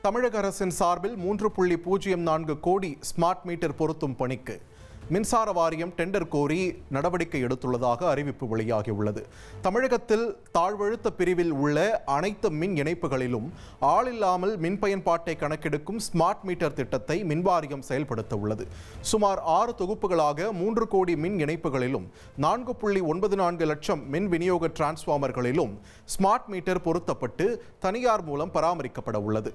தமிழக அரசின் சார்பில் 3.04 கோடி ஸ்மார்ட் மீட்டர் பொருத்தும் பணிக்கு மின்சார வாரியம் டெண்டர் கோரி நடவடிக்கை எடுத்துள்ளதாக அறிவிப்பு வெளியாகியுள்ளது. தமிழகத்தில் தாழ்வழுத்த பிரிவில் உள்ள அனைத்து மின் இணைப்புகளிலும் ஆளில்லாமல் மின் பயன்பாட்டை கணக்கெடுக்கும் ஸ்மார்ட் மீட்டர் திட்டத்தை மின்வாரியம் செயல்படுத்த உள்ளது. சுமார் 6 தொகுப்புகளாக 3 கோடி மின் இணைப்புகளிலும் 4.94 லட்சம் மின் விநியோக டிரான்ஸ்பார்மர்களிலும் ஸ்மார்ட் மீட்டர் பொருத்தப்பட்டு தனியார் மூலம் பராமரிக்கப்பட உள்ளது.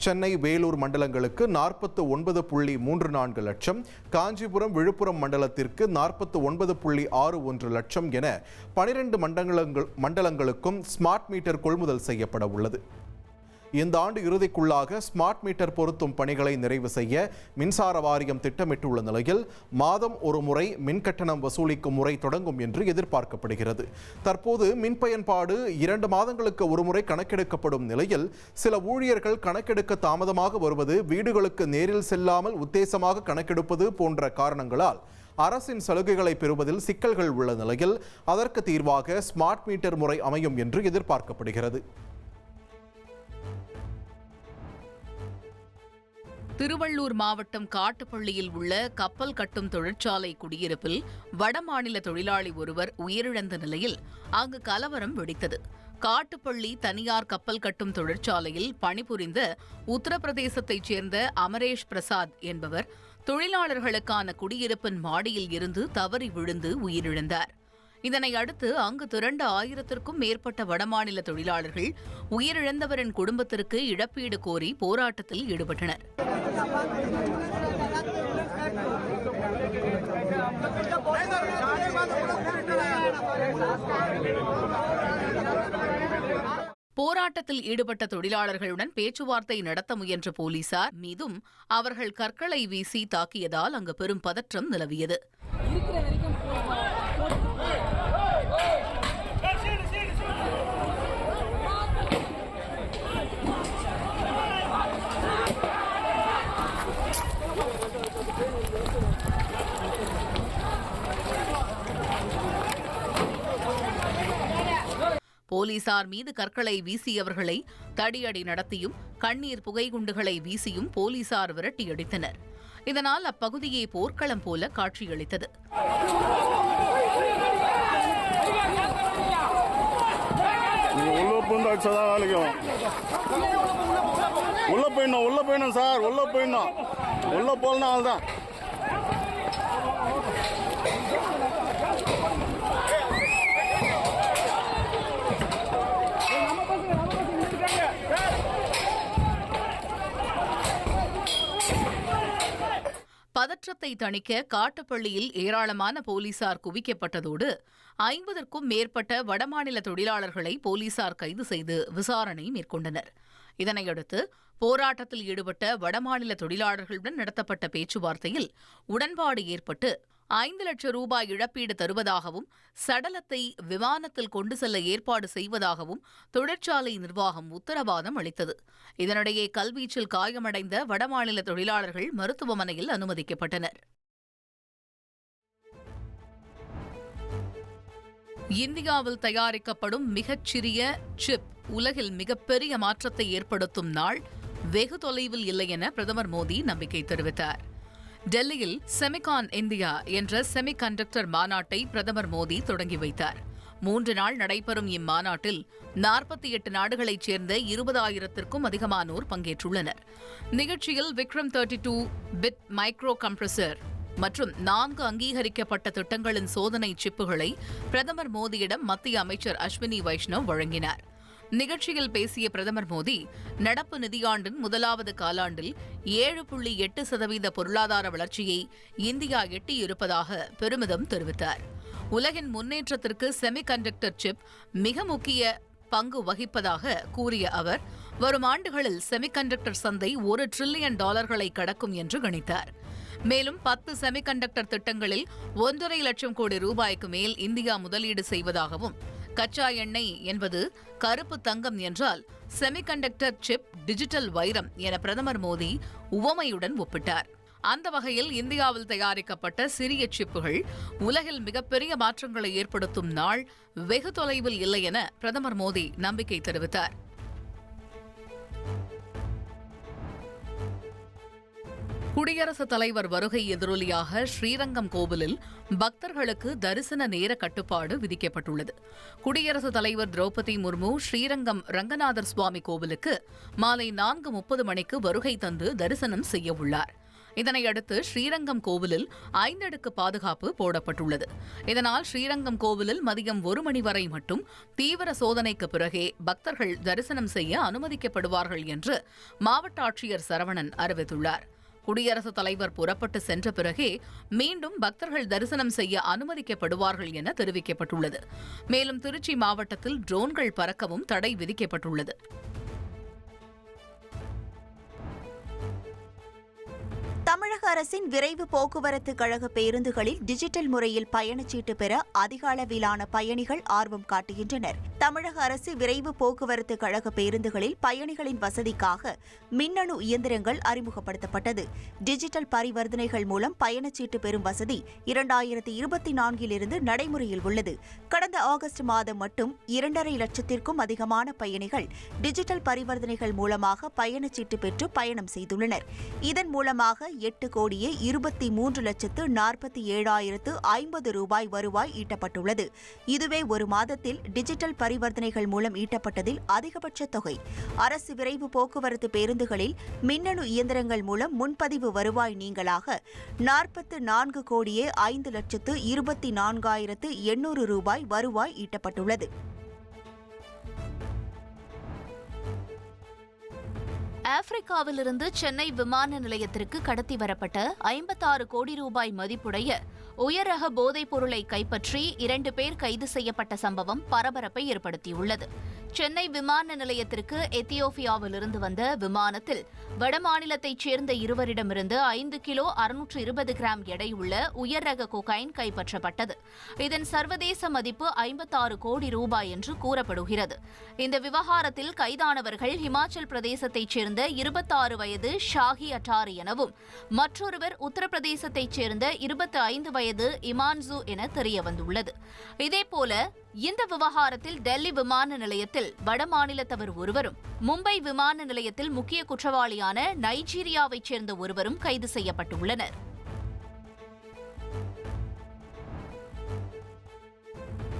சென்னை, வேலூர் மண்டலங்களுக்கு 49.34 லட்சம், காஞ்சிபுரம், விழுப்புரம் மண்டலத்திற்கு 49.61 லட்சம் என 12 மண்டலங்களுக்கும் ஸ்மார்ட் மீட்டர் கொள்முதல் செய்யப்பட உள்ளது. இந்த ஆண்டு இறுதிக்குள்ளாக ஸ்மார்ட் மீட்டர் பொருத்தும் பணிகளை நிறைவு செய்ய மின்சார வாரியம் திட்டமிட்டுள்ள நிலையில் மாதம் ஒரு முறை மின் கட்டணம் வசூலிக்கும் முறை தொடங்கும் என்று எதிர்பார்க்கப்படுகிறது. தற்போது மின் பயன்பாடு 2 மாதங்களுக்கு ஒருமுறை கணக்கெடுக்கப்படும் நிலையில் சில ஊழியர்கள் கணக்கெடுக்க தாமதமாக வருவது, வீடுகளுக்கு நேரில் செல்லாமல் உத்தேசமாக கணக்கெடுப்பது போன்ற காரணங்களால் அரசின் சலுகைகளை பெறுவதில் சிக்கல்கள் உள்ள நிலையில் அதற்கு தீர்வாக ஸ்மார்ட் மீட்டர் முறை அமையும் என்று எதிர்பார்க்கப்படுகிறது. திருவள்ளூர் மாவட்டம் காட்டுப்பள்ளியில் உள்ள கப்பல் கட்டும் தொழிற்சாலை குடியிருப்பில் வடமாநில தொழிலாளி ஒருவர் உயிரிழந்த நிலையில் அங்கு கலவரம் வெடித்தது. காட்டுப்பள்ளி தனியார் கப்பல் கட்டும் தொழிற்சாலையில் பணிபுரிந்த உத்தரப்பிரதேசத்தைச் சேர்ந்த அமரேஷ் பிரசாத் என்பவர் தொழிலாளர்களுக்கான குடியிருப்பின் மாடியில் இருந்து தவறி விழுந்து உயிரிழந்தார். இதனை அடுத்து அங்கு திரண்ட 1000க்கும் மேற்பட்ட வடமாநில தொழிலாளர்கள் உயிரிழந்தவரின் குடும்பத்திற்கு இழப்பீடு கோரி போராட்டத்தில் ஈடுபட்டனர். போராட்டத்தில் ஈடுபட்ட தொழிலாளர்களுடன் பேச்சுவார்த்தை நடத்த முயன்ற போலீசார் மீதும் அவர்கள் கற்களை வீசி தாக்கியதால் அங்கு பெரும் பதற்றம் நிலவியது. போலீசார் மீது கற்களை வீசியவர்களை தடியடி நடத்தியும் கண்ணீர் புகைகுண்டுகளை வீசியும் போலீசார் விரட்டியடித்தனர். இதனால் அப்பகுதியே போர்க்களம் போல காட்சியளித்தது. பதற்றத்தை தணிக்க காட்டுப்பள்ளியில் ஏராளமான போலீசார் குவிக்கப்பட்டதோடு 50க்கும் மேற்பட்ட வடமாநில தொழிலாளர்களை போலீசார் கைது செய்து விசாரணை மேற்கொண்டனர். இதனையடுத்து போராட்டத்தில் ஈடுபட்ட வடமாநில தொழிலாளர்களுடன் நடத்தப்பட்ட பேச்சுவார்த்தையில் உடன்பாடு ஏற்பட்டு 5 லட்சம் ரூபாய் இழப்பீடு தருவதாகவும் சடலத்தை விமானத்தில் கொண்டு செல்ல ஏற்பாடு செய்வதாகவும் தொழிற்சாலை நிர்வாகம் உத்தரவாதம் அளித்தது. இதனிடையே கல்வீச்சில் காயமடைந்த வடமாநில தொழிலாளர்கள் மருத்துவமனையில் அனுமதிக்கப்பட்டனர். இந்தியாவில் தயாரிக்கப்படும் மிகச்சிறிய சிப் உலகில் மிகப்பெரிய மாற்றத்தை ஏற்படுத்தும் நாள் வெகு தொலைவில் இல்லை என பிரதமர் மோடி நம்பிக்கை தெரிவித்தார். டெல்லியில் செமிகான் இந்தியா என்ற செமிகண்டக்டர் மாநாட்டை பிரதமர் மோடி தொடங்கி வைத்தார். 3 நாள் நடைபெறும் இம்மாநாட்டில் 48 நாடுகளைச் சேர்ந்த 20,000க்கும் அதிகமானோர் பங்கேற்றுள்ளனர். நிகழ்ச்சியில் விக்ரம் 32 பிட் மைக்ரோ கம்ப்ரஸர் மற்றும் 4 அங்கீகரிக்கப்பட்ட திட்டங்களின் சோதனை சிப்புகளை பிரதமர் மோடியிடம் மத்திய அமைச்சர் அஸ்வினி வைஷ்ணவ் வழங்கினார். நிகழ்ச்சியில் பேசிய பிரதமர் மோடி, நடப்பு நிதியாண்டின் முதலாவது காலாண்டில் 7.8% பொருளாதார வளர்ச்சியை இந்தியா எட்டியிருப்பதாக பெருமிதம் தெரிவித்தார். உலகின் முன்னேற்றத்திற்கு செமிகண்டக்டர் சிப் மிக முக்கிய பங்கு வகிப்பதாக கூறிய அவர், வரும் ஆண்டுகளில் செமிகண்டக்டர் சந்தை $1 டிரில்லியன் கடக்கும் என்று கணித்தார். மேலும் 10 செமிகண்டக்டர் திட்டங்களில் 1.5 லட்சம் கோடி ரூபாய்க்கு மேல் இந்தியா முதலீடு செய்வதாகவும், கச்சா எண்ணெய் என்பது கருப்பு தங்கம் என்றால் செமிகண்டக்டர் சிப் டிஜிட்டல் வைரம் என பிரதமர் மோடி உவமையுடன் ஒப்பிட்டார். அந்த வகையில் இந்தியாவில் தயாரிக்கப்பட்ட சிறிய சிப்புகள் உலகில் மிகப்பெரிய மாற்றங்களை ஏற்படுத்தும் நாள் வெகு தொலைவில் இல்லை என பிரதமர் மோடி நம்பிக்கை தெரிவித்தார். குடியரசுத் தலைவர் வருகை எதிரொலியாக ஸ்ரீரங்கம் கோவிலில் பக்தர்களுக்கு தரிசன நேர கட்டுப்பாடு விதிக்கப்பட்டுள்ளது. குடியரசுத் தலைவர் திரௌபதி முர்மு ஸ்ரீரங்கம் ரங்கநாதர் சுவாமி கோவிலுக்கு மாலை 4:30 மணிக்கு வருகை தந்து தரிசனம் செய்ய உள்ளார். இதனையடுத்து ஸ்ரீரங்கம் கோவிலில் 5 அடுக்கு பாதுகாப்பு போடப்பட்டுள்ளது. இதனால் ஸ்ரீரங்கம் கோவிலில் மதியம் 1 மணி வரை மட்டும் தீவிர சோதனைக்கு பிறகே பக்தர்கள் தரிசனம் செய்ய அனுமதிக்கப்படுவார்கள் என்று மாவட்ட ஆட்சியர் சரவணன் அறிவித்துள்ளார். குடியரசுத் தலைவர் புறப்பட்டு சென்ற பிறகே மீண்டும் பக்தர்கள் தரிசனம் செய்ய அனுமதிக்கப்படுவார்கள் என தெரிவிக்கப்பட்டுள்ளது. மேலும் திருச்சி மாவட்டத்தில் ட்ரோன்கள் பறக்கவும் தடை விதிக்கப்பட்டுள்ளது. தமிழக அரசின் விரைவு போக்குவரத்து கழக பேருந்துகளில் டிஜிட்டல் முறையில் பயணச்சீட்டு பெற அதிக அளவிலான பயணிகள் ஆர்வம் காட்டுகின்றனர். தமிழக அரசு விரைவு போக்குவரத்து கழக பேருந்துகளில் பயணிகளின் வசதிக்காக மின்னணு இயந்திரங்கள் அறிமுகப்படுத்தப்பட்டது. டிஜிட்டல் பரிவர்த்தனைகள் மூலம் பயணச்சீட்டு பெறும் வசதி 2024 நடைமுறையில் உள்ளது. கடந்த ஆகஸ்ட் மாதம் மட்டும் 2.5 லட்சத்திற்கும் அதிகமான பயணிகள் டிஜிட்டல் பரிவர்த்தனைகள் மூலமாக பயணச்சீட்டு பெற்று பயணம் செய்துள்ளனர். இதன் மூலமாக 8,23,47,050 ரூபாய் வருவாய் ஈட்டப்பட்டுள்ளது. இதுவே ஒரு மாதத்தில் டிஜிட்டல் பரிவர்த்தனைகள் மூலம் ஈட்டப்பட்டதில் அதிகபட்ச தொகை. அரசு விரைவு போக்குவரத்து பேருந்துகளில் மின்னணு இயந்திரங்கள் மூலம் முன்பதிவு வருவாய் நீங்கலாக 44,05,24,800 ரூபாய் வருவாய் ஈட்டப்பட்டுள்ளது. ஆப்பிரிக்காவிலிருந்து சென்னை விமான நிலையத்திற்கு கடத்தி வரப்பட்ட 56 கோடி ரூபாய் மதிப்புடைய உயரக போதைப் பொருளை கைப்பற்றி 2 பேர் கைது செய்யப்பட்ட சம்பவம் பரபரப்பை ஏற்படுத்தியுள்ளது. சென்னை விமான நிலையத்திற்கு எத்தியோப்பியாவிலிருந்து வந்த விமானத்தில் வடமாநிலத்தைச் சேர்ந்த இருவரிடமிருந்து 5 கிலோ 620 கிராம் எடையுள்ள உயர் ரக கொகைன் கைப்பற்றப்பட்டது. இதன் சர்வதேச மதிப்பு 56 கோடி ரூபாய் என்று கூறப்படுகிறது. இந்த விவகாரத்தில் கைதானவர்கள் இமாச்சல் பிரதேசத்தைச் சேர்ந்த 26 வயது ஷாஹி அட்டாரி எனவும் மற்றொருவர் உத்தரப்பிரதேசத்தைச் சேர்ந்த 25 வயது இமான்சு என தெரியவந்துள்ளது. இதேபோல இந்த விவகாரத்தில் டெல்லி விமான நிலையத்தில் வடமாநிலத்தவர் ஒருவரும், மும்பை விமான நிலையத்தில் முக்கிய குற்றவாளியான நைஜீரியாவைச் சேர்ந்த ஒருவரும் கைது செய்யப்பட்டுள்ளனர்.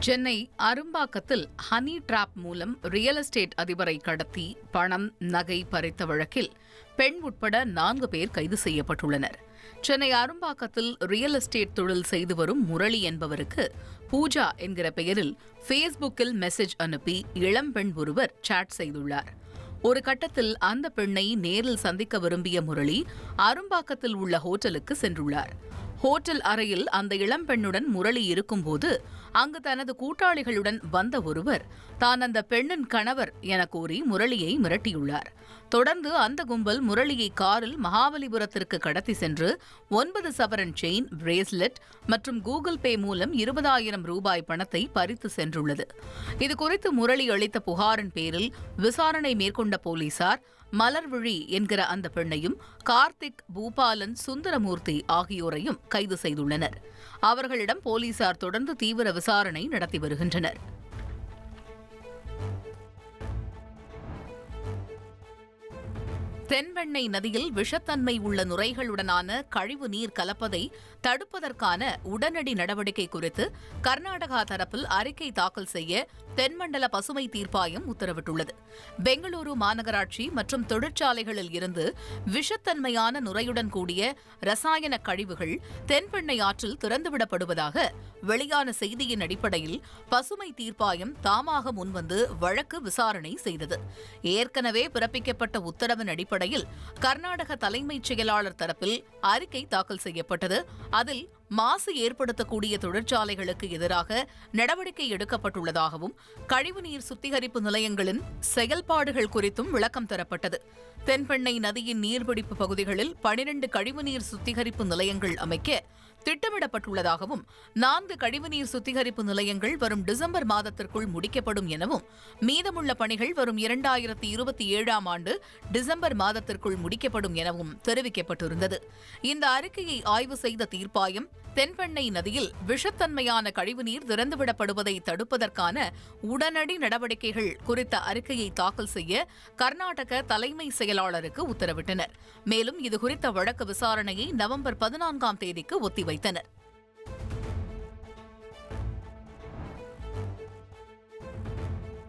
சென்னை அரும்பாக்கத்தில் ஹனி டிராப் மூலம் ரியல் எஸ்டேட் அதிபரை கடத்தி பணம், நகை பறித்த வழக்கில் பெண் உட்பட 4 பேர் கைது செய்யப்பட்டுள்ளனர். சென்னை அரும்பாக்கத்தில் ரியல் எஸ்டேட் தொழில் செய்து வரும் முரளி என்பவருக்கு பூஜா என்கிற பெயரில் ஃபேஸ்புக்கில் மெசேஜ் அனுப்பி இளம்பெண் ஒருவர் சாட் செய்துள்ளார். ஒரு கட்டத்தில் அந்த பெண்ணை நேரில் சந்திக்க விரும்பிய முரளி அரும்பாக்கத்தில் உள்ள ஹோட்டலுக்கு சென்றுள்ளார். ஹோட்டல் அறையில் அந்த இளம்பெண்ணுடன் முரளி இருக்கும்போது அங்கு தனது கூட்டாளிகளுடன் வந்த ஒருவர் தான் அந்த பெண்ணின் கணவர் என கூறி முரளியை மிரட்டியுள்ளார். தொடர்ந்து அந்த கும்பல் முரளியை காரில் மகாபலிபுரத்திற்கு கடத்தி சென்று 9 சவரன் செயின், பிரேஸ்லெட் மற்றும் கூகுள் பே மூலம் 20,000 ரூபாய் பணத்தை பறித்து சென்றுள்ளது. இதுகுறித்து முரளி அளித்த புகாரின் பேரில் விசாரணை மேற்கொண்ட போலீசார் மலர்விழி என்கிற அந்த பெண்ணையும், கார்த்திக், பூபாலன், சுந்தரமூர்த்தி ஆகியோரையும் கைது செய்துள்ளனர். அவர்களிடம் போலீசார் தொடர்ந்து தீவிர விசாரணை நடத்தி வருகின்றனர். தென்பெண்ணை நதியில் விஷத்தன்மை உள்ள நுரைகளுடனான கழிவு நீர் கலப்பதை தடுப்பதற்கான உடனடி நடவடிக்கை குறித்து கர்நாடகா தரப்பில் அறிக்கை தாக்கல் செய்ய தென்மண்டல பசுமை தீர்ப்பாயம் உத்தரவிட்டுள்ளது. பெங்களூரு மாநகராட்சி மற்றும் தொழிற்சாலைகளில் இருந்து விஷத்தன்மையான நுரையுடன் கூடிய ரசாயன கழிவுகள் தென்பெண்ணை ஆற்றில் திறந்துவிடப்படுவதாக வெளியான செய்தியின் அடிப்படையில் பசுமை தீர்ப்பாயம் தாமாக முன்வந்து வழக்கு விசாரணை செய்தது. ஏற்கனவே பிறப்பிக்கப்பட்ட உத்தரவின் அடிப்படையில் கர்நாடக தலைமைச் செயலாளர் தரப்பில் அறிக்கை தாக்கல் செய்யப்பட்டது. அதில் மாசு ஏற்படுத்தக்கூடிய தொழிற்சாலைகளுக்கு எதிராக நடவடிக்கை எடுக்கப்பட்டுள்ளதாகவும் கழிவுநீர் சுத்திகரிப்பு நிலையங்களின் செயல்பாடுகள் குறித்தும் விளக்கம் தரப்பட்டது. தென்பெண்ணை நதியின் நீர்பிடிப்பு பகுதிகளில் 12 கழிவுநீர் சுத்திகரிப்பு நிலையங்கள் அமைக்க திட்டமிடப்பட்டுள்ளதாகவும் 4 கழிவுநீர் சுத்திகரிப்பு நிலையங்கள் வரும் டிசம்பர் மாதத்திற்குள் முடிக்கப்படும் எனவும் மீதமுள்ள பணிகள் வரும் 2027ஆம் ஆண்டு டிசம்பர் மாதத்திற்குள் முடிக்கப்படும் எனவும் தெரிவிக்கப்பட்டிருந்தது. இந்த அறிக்கையை ஆய்வு செய்த தீர்ப்பாயம் தென்பெண்ணை நதியில் விஷத்தன்மையான கழிவுநீர் திறந்துவிடப்படுவதை தடுப்பதற்கான உடனடி நடவடிக்கைகள் குறித்த அறிக்கையை தாக்கல் செய்ய கர்நாடக தலைமை செயலாளருக்கு உத்தரவிட்டனர். மேலும் இதுகுறித்த வழக்கு விசாரணையை நவம்பர் 14ஆம் தேதிக்கு ஒத்திவைத்தனர்.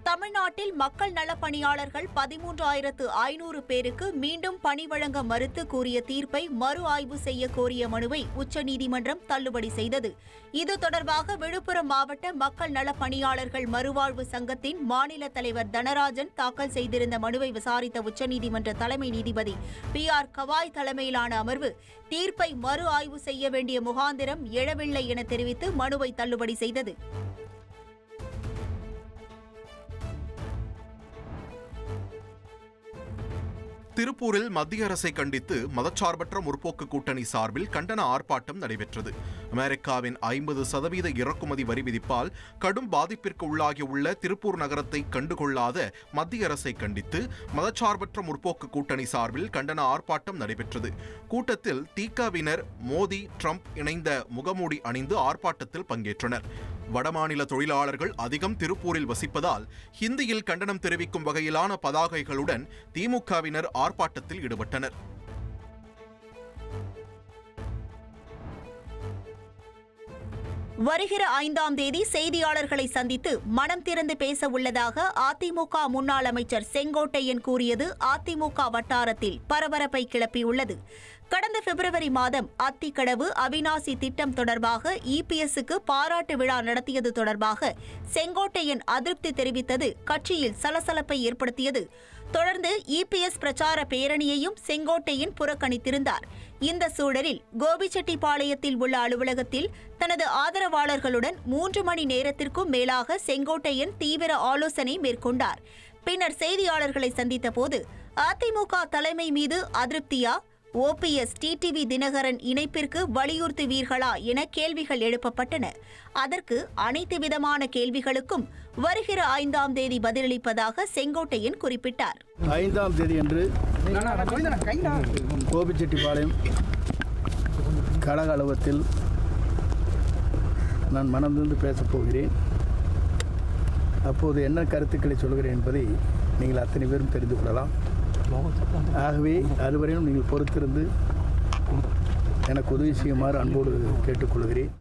தமிழ்நாட்டில் மக்கள் நலப் பணியாளர்கள் 13,500 பேருக்கு மீண்டும் பணி வழங்க மறுத்து கூறிய தீர்ப்பை மறு ஆய்வு செய்ய கோரிய மனுவை உச்சநீதிமன்றம் தள்ளுபடி செய்தது. இது தொடர்பாக விழுப்புரம் மாவட்ட மக்கள் நலப் பணியாளர்கள் மறுவாழ்வு சங்கத்தின் மாநில தலைவர் தனராஜன் தாக்கல் செய்திருந்த மனுவை விசாரித்த உச்சநீதிமன்ற தலைமை நீதிபதி PR கவாய் தலைமையிலான அமர்வு தீர்ப்பை மறு ஆய்வு செய்ய வேண்டிய முகாந்திரம் எழவில்லை என தெரிவித்து மனுவை தள்ளுபடி செய்தது. திருப்பூரில் மத்திய அரசை கண்டித்து மதச்சார்பற்ற முற்போக்கு கூட்டணி சார்பில் கண்டன ஆர்ப்பாட்டம் நடைபெற்றது. அமெரிக்காவின் 50% இறக்குமதி வரி விதிப்பால் கடும் பாதிப்பிற்கு உள்ளாகியுள்ள திருப்பூர் நகரத்தை கண்டுகொள்ளாத மத்திய அரசை கண்டித்து மதச்சார்பற்ற முற்போக்கு கூட்டணி சார்பில் கண்டன ஆர்ப்பாட்டம் நடைபெற்றது. கூட்டத்தில் திகாவினர் மோடி, ட்ரம்ப் இணைந்த முகமூடி அணிந்து ஆர்ப்பாட்டத்தில் பங்கேற்றனர். வடமாநில தொழிலாளர்கள் அதிகம் திருப்பூரில் வசிப்பதால் ஹிந்தியில் கண்டனம் தெரிவிக்கும் வகையிலான பதாகைகளுடன் திமுகவினர் ஆர்ப்பாட்டத்தில் ஈடுபட்டனர். வருகிற 5ஆம் தேதி செய்தியாளர்களை சந்தித்து மனம் திறந்து பேச உள்ளதாக அதிமுக முன்னாள் அமைச்சர் செங்கோட்டையன் கூறியது அதிமுக வட்டாரத்தில் பரபரப்பை கிளப்பியுள்ளது. கடந்த பிப்ரவரி மாதம் அத்திக்கடவு அவிநாசி திட்டம் தொடர்பாக EPSக்கு பாராட்டு விழா நடத்தியது தொடர்பாக செங்கோட்டையன் அதிருப்தி தெரிவித்தது கட்சியில் சலசலப்பை ஏற்படுத்தியது. தொடர்ந்து EPS பிரச்சார பேரணியையும் செங்கோட்டையன் புறக்கணித்திருந்தார். இந்த சூழலில் கோபிச்செட்டிப்பாளையத்தில் உள்ள அலுவலகத்தில் தனது ஆதரவாளர்களுடன் 3 மணி நேரத்திற்கும் மேலாக செங்கோட்டையன் தீவிர ஆலோசனை மேற்கொண்டார். பின்னர் செய்தியாளர்களை சந்தித்த போது அதிமுக தலைமை மீது அதிருப்தியா, OPS TTV தினகரன் இணைப்பிற்கு வலியுறுத்துவீர்களா என கேள்விகள் எழுப்பப்பட்டன. அதற்கு அனைத்து விதமான கேள்விகளுக்கும் வருகிற 5ஆம் தேதி பதிலளிப்பதாக செங்கோட்டையன் குறிப்பிட்டார். 5ஆம் தேதி அன்று கோபிச்செட்டிப்பாளையம் கழக அலுவலகத்தில் நான் மனந்திருந்து பேசப் போகிறேன். அப்போது என்ன கருத்துக்களை சொல்கிறேன் என்பதை நீங்கள் அத்தனை பேரும் தெரிந்து கொள்ளலாம். ஆகவே அதுவரையும் நீங்கள் பொறுத்திருந்து எனக்கு உதவி செய்யுமாறு அன்போடு கேட்டுக்கொள்கிறேன்.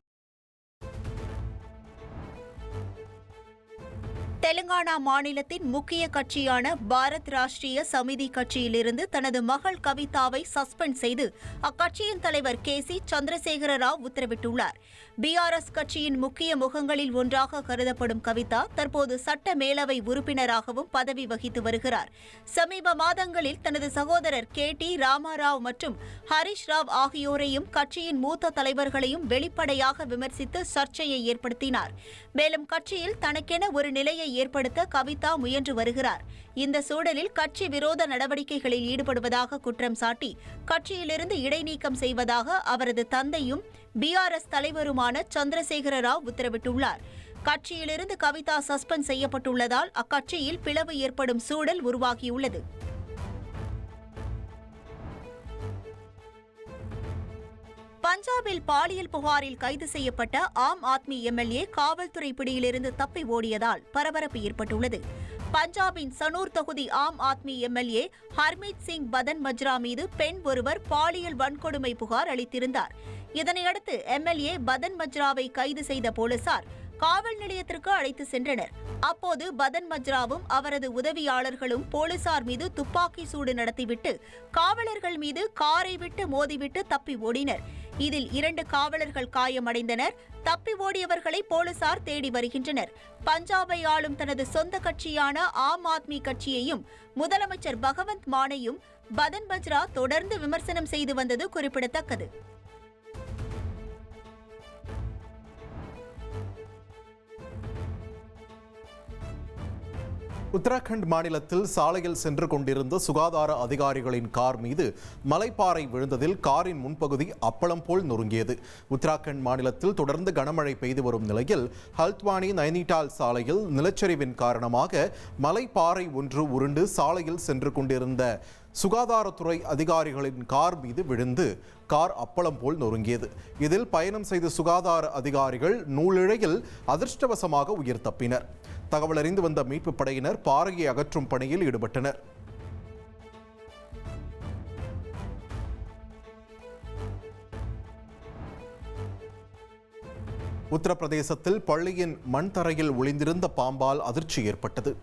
தெலுங்கானா மாநிலத்தின் முக்கிய கட்சியான பாரத் ராஷ்டிரிய சமிதி கட்சியிலிருந்து தனது மகள் கவிதாவை சஸ்பெண்ட் செய்து அக்கட்சியின் தலைவர் KC சந்திரசேகர ராவ் உத்தரவிட்டுள்ளார். BRS கட்சியின் முக்கிய முகங்களில் ஒன்றாக கருதப்படும் கவிதா தற்போது சட்ட மேலவை உறுப்பினராகவும் பதவி வகித்து வருகிறார். சமீப மாதங்களில் தனது சகோதரர் KT ராமாராவ் மற்றும் ஹரிஷ் ராவ் ஆகியோரையும் கட்சியின் மூத்த தலைவர்களையும் வெளிப்படையாக விமர்சித்து சர்ச்சையை ஏற்படுத்தினார். மேலும் கட்சியில் தனக்கென ஒரு நிலையை ஏற்படுத்த கவிதா முயன்று வருகிறார். இந்த சூழலில் கட்சி விரோத நடவடிக்கைகளில் ஈடுபடுவதாக குற்றம் சாட்டி கட்சியிலிருந்து இடைநீக்கம் செய்வதாக அவரது தந்தையும் BRS தலைவருமான சந்திரசேகர ராவ் உத்தரவிட்டுள்ளார். கட்சியிலிருந்து கவிதா சஸ்பெண்ட் செய்யப்பட்டுள்ளதால் அக்கட்சியில் பிளவு ஏற்படும் சூழல் உருவாகியுள்ளது. பஞ்சாபில் பாலியல் புகாரில் கைது செய்யப்பட்ட ஆம் ஆத்மி MLA காவல்துறை பிடியிலிருந்து தப்பி ஓடியதால் பரபரப்பு ஏற்பட்டுள்ளது. பஞ்சாபின் சனூர் தொகுதி ஆம் ஆத்மி MLA ஹர்மீத் சிங் பதன் மஜ்ரா மீது பெண் ஒருவர் பாலியல் வன்கொடுமை புகார் அளித்திருந்தார். இதனையடுத்து MLA பதன் மஜ்ராவை கைது செய்த போலீசார் காவல் நிலையத்திற்கு அழைத்து சென்றனர். அப்போது பதன் மஜ்ராவும் அவரது உதவியாளர்களும் போலீசார் மீது துப்பாக்கி சூடு நடத்திவிட்டு காவலர்கள் மீது காரை விட்டு மோதிவிட்டு தப்பி ஓடினர். இதில் 2 காவலர்கள் காயமடைந்தனர். தப்பி ஓடியவர்களை போலீசார் தேடி வருகின்றனர். பஞ்சாபை ஆளும் தனது சொந்த கட்சியான ஆம் ஆத்மி கட்சியையும் முதலமைச்சர் பகவந்த் மானையும் பதன் மஜ்ரா தொடர்ந்து விமர்சனம் செய்து வந்தது குறிப்பிடத்தக்கது. உத்தராகண்ட் மாநிலத்தில் சாலையில் சென்று கொண்டிருந்த சுகாதார அதிகாரிகளின் கார் மீது மலைப்பாறை விழுந்ததில் காரின் முன்பகுதி அப்பளம் போல் நொறுங்கியது. உத்தராகண்ட் மாநிலத்தில் தொடர்ந்து கனமழை பெய்து வரும் நிலையில் ஹல்த்வானி நைனிடால் சாலையில் நிலச்சரிவின் காரணமாக மலைப்பாறை ஒன்று உருண்டு சாலையில் சென்று கொண்டிருந்த சுகாதாரத்துறை அதிகாரிகளின் கார் மீது விழுந்து கார் அப்பளம் போல் நொறுங்கியது. இதில் பயணம் செய்த சுகாதார அதிகாரிகள் நூலிழையில் அதிர்ஷ்டவசமாக உயிர் தப்பினர். தகவல் அறிந்து வந்த மீட்புப் படையினர் பாறையை அகற்றும் பணியில் ஈடுபட்டனர். உத்தரப்பிரதேசத்தில் பள்ளியின் மண் தரையில் ஒளிந்திருந்த பாம்பால் அதிர்ச்சி ஏற்பட்டது.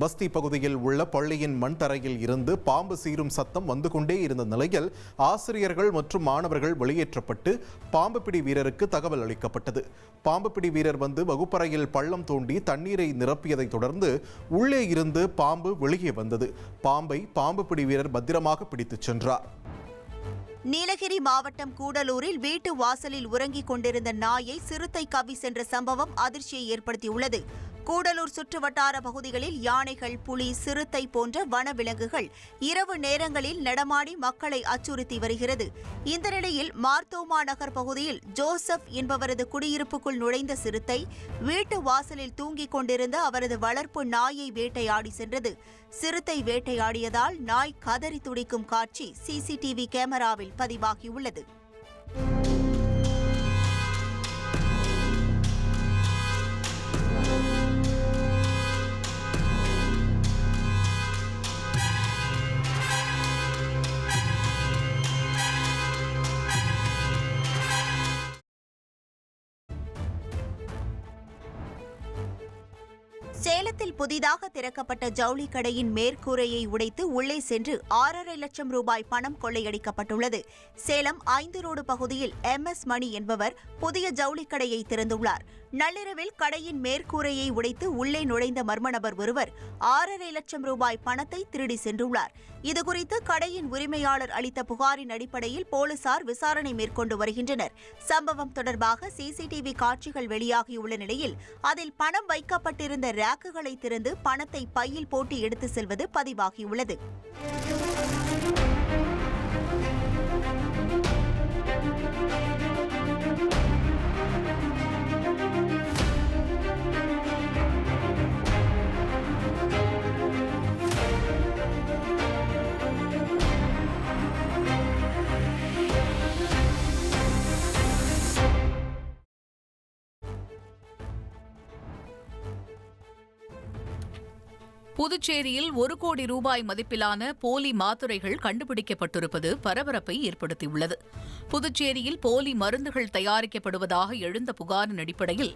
பஸ்தி பகுதியில் உள்ள பள்ளியின் மண் தரையில் இருந்து பாம்பு சீரும் சத்தம் வந்து கொண்டே இருந்த நிலையில் ஆசிரியர்கள் மற்றும் மாணவர்கள் வெளியேற்றப்பட்டு பாம்பு பிடி வீரருக்கு தகவல் அளிக்கப்பட்டது. பாம்பு பிடி வீரர் வந்து வகுப்பறையில் பள்ளம் தோண்டி தண்ணீரை நிரப்பியதை தொடர்ந்து உள்ளே இருந்து பாம்பு வெளியே வந்தது. பாம்பை பாம்பு பிடி வீரர் பத்திரமாக பிடித்துச் சென்றார். நீலகிரி மாவட்டம் கூடலூரில் வீட்டு வாசலில் உறங்கிக் கொண்டிருந்த நாயை சிறுத்தை கவ்வி சென்ற சம்பவம் அதிர்ச்சியை ஏற்படுத்தியுள்ளது. கூடலூர் சுற்றுவட்டார பகுதிகளில் யானைகள், புலி, சிறுத்தை போன்ற வனவிலங்குகள் இரவு நேரங்களில் நடமாடி மக்களை அச்சுறுத்தி வருகிறது. இந்த நிலையில் மார்த்தோமா நகர் பகுதியில் ஜோசப் என்பவரது குடியிருப்புக்குள் நுழைந்த சிறுத்தை வீட்டு வாசலில் தூங்கிக் கொண்டிருந்த அவரது வளர்ப்பு நாயை வேட்டையாடி சென்றது. சிறுத்தை வேட்டையாடியதால் நாய் கதறி துடிக்கும் காட்சி சிசிடிவி கேமராவில் பதிவாகியுள்ளது. சேலத்தில் புதிதாக திறக்கப்பட்ட ஜவுளி கடையின் மேற்கூரையை உடைத்து உள்ளே சென்று 6.5 லட்சம் ரூபாய் பணம் கொள்ளையடிக்கப்பட்டுள்ளது. சேலம் 5 ரோடு பகுதியில் MS மணி என்பவர் புதிய ஜவுளி கடையை திறந்துள்ளார். நள்ளிரவில் கடையின் மேற்கூரையை உடைத்து உள்ளே நுழைந்த மர்ம நபர் ஒருவர் 6.5 லட்சம் ரூபாய் பணத்தை திருடி சென்றுள்ளார். இதுகுறித்து கடையின் உரிமையாளர் அளித்த புகாரின் அடிப்படையில் போலீசார் விசாரணை மேற்கொண்டு வருகின்றனர். சம்பவம் தொடர்பாக சிசிடிவி காட்சிகள் வெளியாகியுள்ள நிலையில் அதில் பணம் வைக்கப்பட்டிருந்த ரேக்குகளை திறந்து பணத்தை பையில் போட்டு எடுத்து செல்வது பதிவாகியுள்ளது. புதுச்சேரியில் 1 கோடி ரூபாய் மதிப்பிலான போலி மாத்திரைகள் கண்டுபிடிக்கப்பட்டிருப்பது பரபரப்பை ஏற்படுத்தியுள்ளது. புதுச்சேரியில் போலி மருந்துகள் தயாரிக்கப்படுவதாக எழுந்த புகாரின் அடிப்படையில்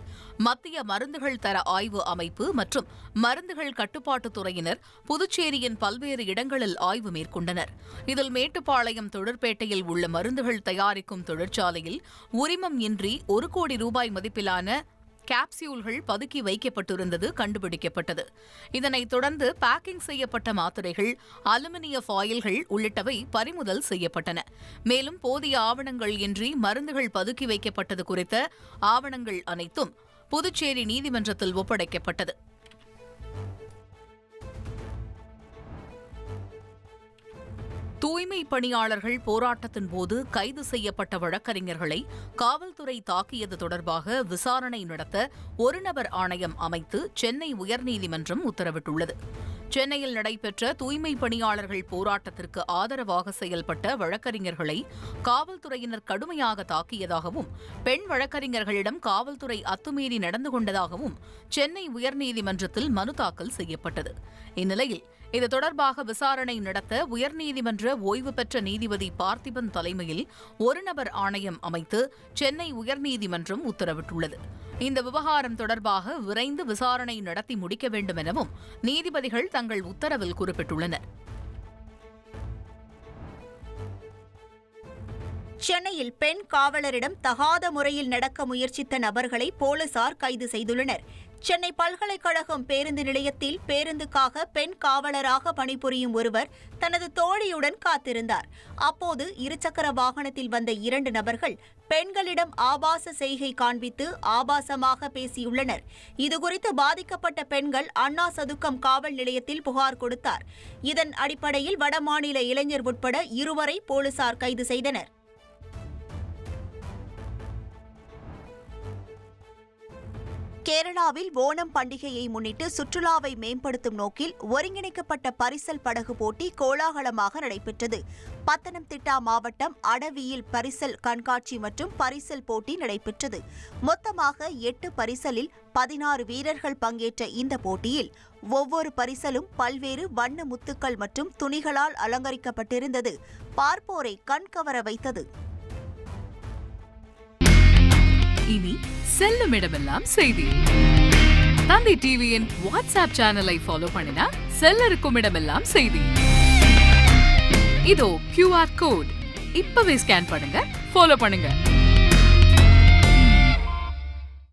மத்திய மருந்துகள் தர ஆய்வு அமைப்பு மற்றும் மருந்துகள் கட்டுப்பாட்டுத்துறையினர் புதுச்சேரியின் பல்வேறு இடங்களில் ஆய்வு மேற்கொண்டனர். இதில் மேட்டுப்பாளையம் தொழிற்பேட்டையில் உள்ள மருந்துகள் தயாரிக்கும் தொழிற்சாலையில் உரிமம் இன்றி 1 கோடி ரூபாய் மதிப்பிலான கேப்சியூல்கள் பதுக்கி வைக்கப்பட்டிருந்தது கண்டுபிடிக்கப்பட்டது. இதனைத் தொடர்ந்து பேக்கிங் செய்யப்பட்ட மாத்திரைகள், அலுமினிய ஃபாயில்கள் உள்ளிட்டவை பறிமுதல் செய்யப்பட்டன. மேலும் போதிய ஆவணங்கள் இன்றி மருந்துகள் பதுக்கி வைக்கப்பட்டது குறித்த ஆவணங்கள் அனைத்தும் புதுச்சேரி நீதிமன்றத்தில் ஒப்படைக்கப்பட்டது. தூய்மை பணியாளர்கள் போராட்டத்தின் போது கைது செய்யப்பட்ட வழக்கறிஞர்களை காவல்துறை தாக்கியது தொடர்பாக விசாரணை நடத்த ஒரு நபர் ஆணையம் அமைத்து சென்னை உயர்நீதிமன்றம் உத்தரவிட்டுள்ளது. சென்னையில் நடைபெற்ற தூய்மை பணியாளர்கள் போராட்டத்திற்கு ஆதரவாக செயல்பட்ட வழக்கறிஞர்களை காவல்துறையினர் கடுமையாக தாக்கியதாகவும், பெண் வழக்கறிஞர்களிடம் காவல்துறை அத்துமீறி நடந்து கொண்டதாகவும் சென்னை உயர்நீதிமன்றத்தில் மனு தாக்கல் செய்யப்பட்டது. இந்நிலையில் இது தொடர்பாக விசாரணை நடத்த உயர்நீதிமன்ற ஓய்வு பெற்ற நீதிபதி பார்த்திபன் தலைமையில் ஒரு நபர் ஆணையம் அமைத்து சென்னை உயர்நீதிமன்றம் உத்தரவிட்டுள்ளது. இந்த விவகாரம் தொடர்பாக விரைந்து விசாரணை நடத்தி முடிக்க வேண்டும் எனவும் நீதிபதிகள் தங்கள் உத்தரவில் குறிப்பிட்டுள்ளனர். சென்னையில் பெண் காவலரிடம் தகாத முறையில் நடக்க முயற்சித்த நபர்களை போலீசார் கைது செய்துள்ளனர். சென்னை பல்கலைக்கழகம் பேருந்து நிலையத்தில் பேருந்துக்காக பெண் காவலராக பணிபுரியும் ஒருவர் தனது தோழியுடன் காத்திருந்தார். அப்போது இருசக்கர வாகனத்தில் வந்த 2 நபர்கள் பெண்களிடம் ஆபாச செய்கை காண்பித்து ஆபாசமாக பேசியுள்ளனர். இதுகுறித்து பாதிக்கப்பட்ட பெண்கள் அண்ணா சதுக்கம் காவல் நிலையத்தில் புகார் கொடுத்தார். இதன் அடிப்படையில் வடமாநில இளைஞர் உட்பட 2 வரை போலீசார் கைது செய்தனர். கேரளாவில் ஓணம் பண்டிகையை முன்னிட்டு சுற்றுலாவை மேம்படுத்தும் நோக்கில் ஒருங்கிணைக்கப்பட்ட பரிசல் படகு போட்டி கோலாகலமாக நடைபெற்றது. பத்தனம்திட்டா மாவட்டம் அடவியில் பரிசல் கண்காட்சி மற்றும் பரிசல் போட்டி நடைபெற்றது. மொத்தமாக 8 பரிசலில் 16 வீரர்கள் பங்கேற்ற இந்த போட்டியில் ஒவ்வொரு பரிசலும் பல்வேறு வண்ண முத்துக்கள் மற்றும் துணிகளால் அலங்கரிக்கப்பட்டிருந்தது. பார்ப்போரை கண்கவர வைத்தது. இனி செல்லும் இடமெல்லாம் செய்தி. தந்தை டிவியின் வாட்ஸ்அப் சேனலை ஃபாலோ பண்ணினா செல்ல இருக்கும் இடமெல்லாம் செய்தி. இதோ QR கோட் இப்பவே ஸ்கேன் பண்ணுங்க, ஃபாலோ பண்ணுங்க.